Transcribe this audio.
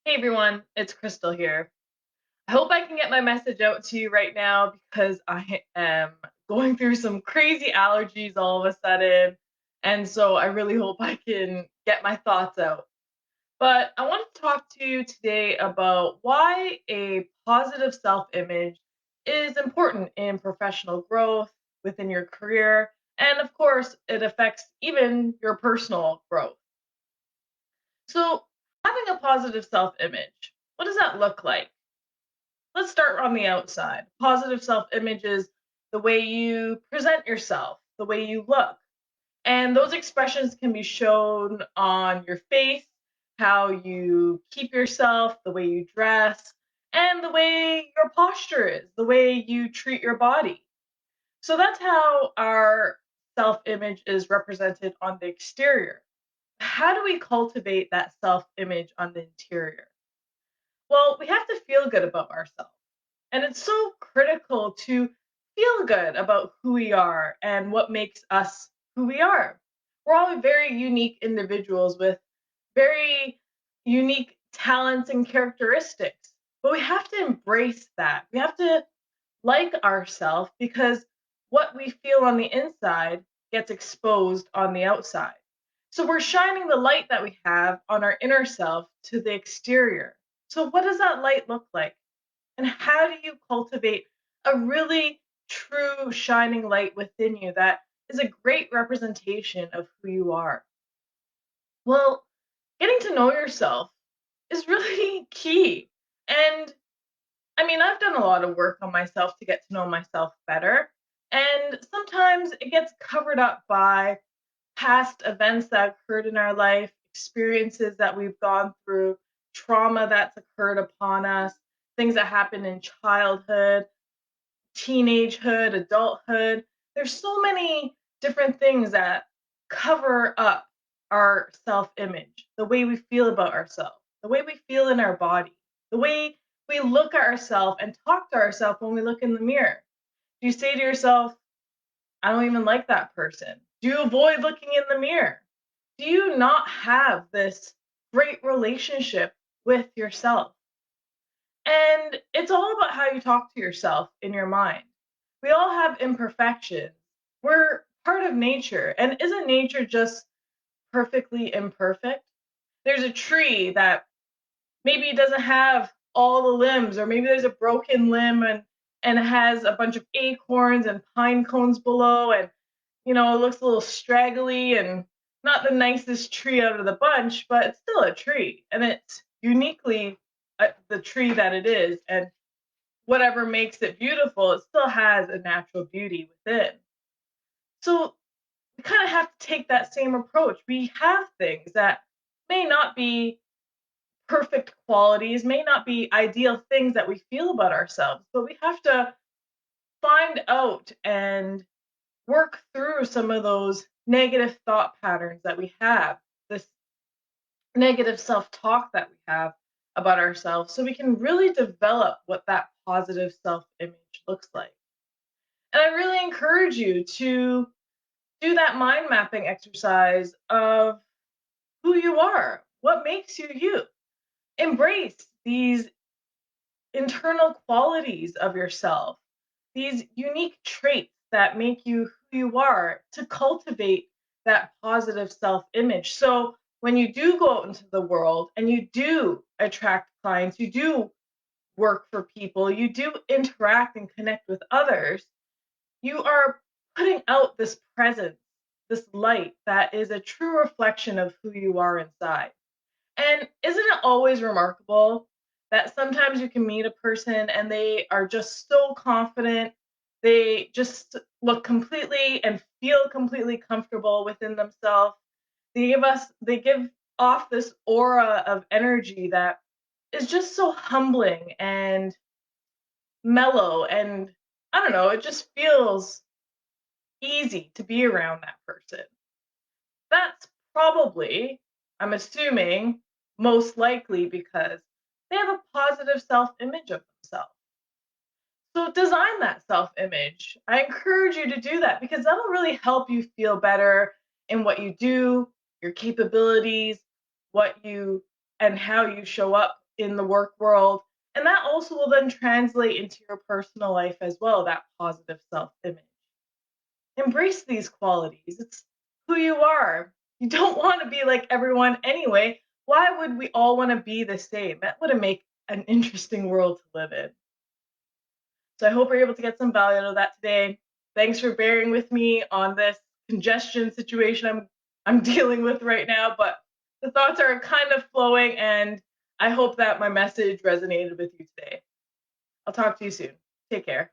Hey everyone, it's Crystal here. I hope I can get my message out to you right now because I am going through some crazy allergies all of a sudden. And so I really hope I can get my thoughts out. But I want to talk to you today about why a positive self image is important in professional growth within your career. And of course, it affects even your personal growth. So, having a positive self image, what does that look like? Let's start on the outside. Positive self image is the way you present yourself, the way you look. And those expressions can be shown on your face, how you keep yourself, the way you dress, and the way your posture is, the way you treat your body. So that's how our self image is represented on the exterior. How do we cultivate that self image on the interior? Well, we have to feel good about ourselves. And it's so critical to feel good about who we are and what makes us who we are. We're all very unique individuals with very unique talents and characteristics. But we have to embrace that. We have to like ourselves because what we feel on the inside gets exposed on the outside. So we're shining the light that we have on our inner self to the exterior. So, what does that light look like? And how do you cultivate a really true shining light within you that is a great representation of who you are? Well, getting to know yourself is really key. And I mean, I've done a lot of work on myself to get to know myself better. And sometimes it gets covered up by past events that occurred in our life, experiences that we've gone through, trauma that's occurred upon us, things that happened in childhood, teenagehood, adulthood. There's so many different things that cover up our self image, the way we feel about ourselves, the way we feel in our body, the way we look at ourselves and talk to ourselves when we look in the mirror. Do you say to yourself, I don't even like that person? Do you avoid looking in the mirror? Do you not have this great relationship with yourself? And it's all about how you talk to yourself in your mind. We all have imperfections. We're part of nature. And isn't nature just perfectly imperfect? There's a tree that maybe it doesn't have all the limbs, or maybe there's a broken limb and it has a bunch of acorns and pine cones below, and it looks a little straggly and not the nicest tree out of the bunch, but it's still a tree and it's uniquely the tree that it is. And whatever makes it beautiful, it still has a natural beauty within. So we kind of have to take that same approach. We have things that may not be perfect qualities, may not be ideal things that we feel about ourselves, but we have to find out and work through some of those negative thought patterns that we have, this negative self talk that we have about ourselves, so we can really develop what that positive self image looks like. And I really encourage you to do that mind mapping exercise of who you are, what makes you you. Embrace these internal qualities of yourself, these unique traits that make you who you are, to cultivate that positive self image. So when you do go out into the world and you do attract clients, you do work for people, you do interact and connect with others, you are putting out this presence, this light that is a true reflection of who you are inside. And isn't it always remarkable that sometimes you can meet a person and they are just so confident, they just look completely and feel completely comfortable within themselves. They give off this aura of energy that is just so humbling and mellow, and I don't know, it just feels easy to be around that person. That's probably, I'm assuming, most likely because they have a positive self image of themselves. So design that self image. I encourage you to do that because that'll really help you feel better in what you do, your capabilities, what you and how you show up in the work world. And that also will then translate into your personal life as well, that positive self image. Embrace these qualities. It's who you are. You don't want to be like everyone anyway. Why would we all want to be the same? That wouldn't make an interesting world to live in. So I hope you're able to get some value out of that today. Thanks for bearing with me on this congestion situation I'm dealing with right now, but the thoughts are kind of flowing and I hope that my message resonated with you today. I'll talk to you soon. Take care.